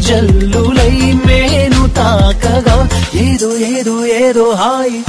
జల్లులై మేను తాకగా ఏదో ఏదో ఏదో హాయి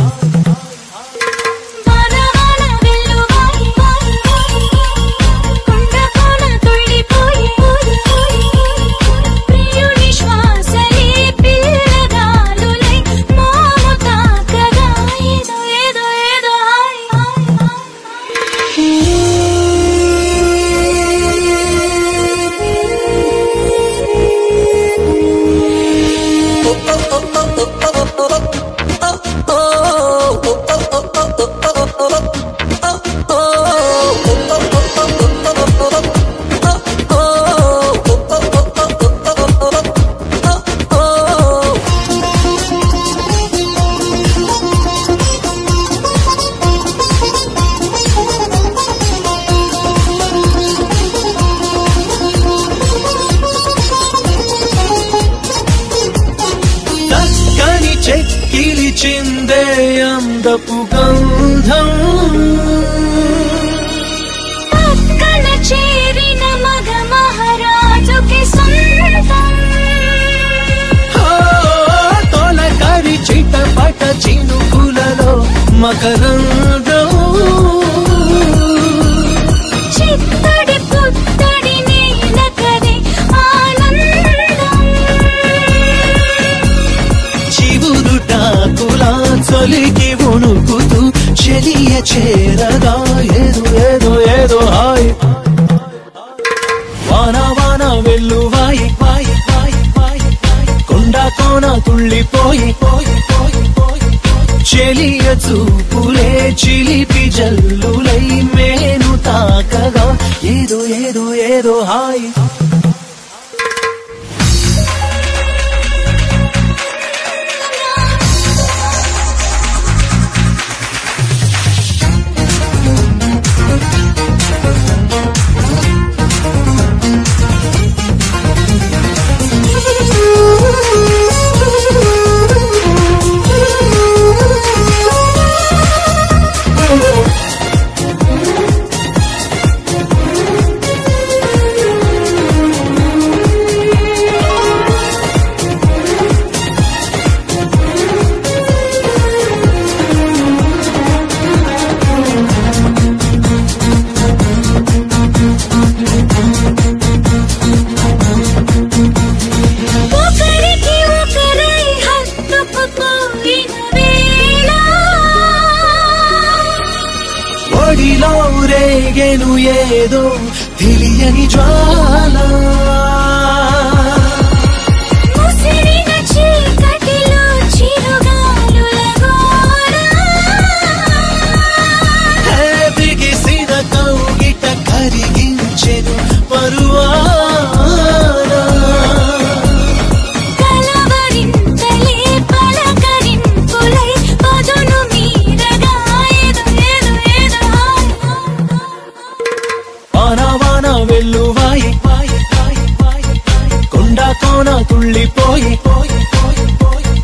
చెక్కిలి చిందే అందపు గంధం పక్కన చేరిన మగ మహారాజుకి సొంతం తొలకరి చిటపట చినుకులలో మకరందం చిత్తడి పుత్తడి నేలకది ఆనందం చివురుటాకులా చలికి వణుకుతూ చెలియ చేరగా ఏదో ఏదో ఏదో హాయ్ వాన వాన వెల్లువాయి వాయి వాయి వాయి కొండ కోన తుళ్ళిపోయి పోయి పోయి పోయి చెలియ చూపులే చిలిపి జల్లులై మేను తాకగా ఏదో ఏదో ఏదో హాయ్ ఒడిలో రేగెను ఏదో తెలియని జ్వాల ముసిరిన చీకటిలో చిరుగాలుల గోల బిగిసిన కౌగిట కరిగించెను పరువాల కలవరింతలే పలకరింపులై పదును మీరగా ఏదో ఏదో ఏదో వాన వాన వెల్లువాయి వాయి వాయి వాయి కొండ కోన తుళ్ళిపోయి పోయి పోయి పోయి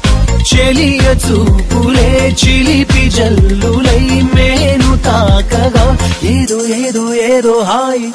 చెలియ చూపులే చిలిపి జల్లులై మేను తాకగా ఏదో ఏదో ఏదో హాయ్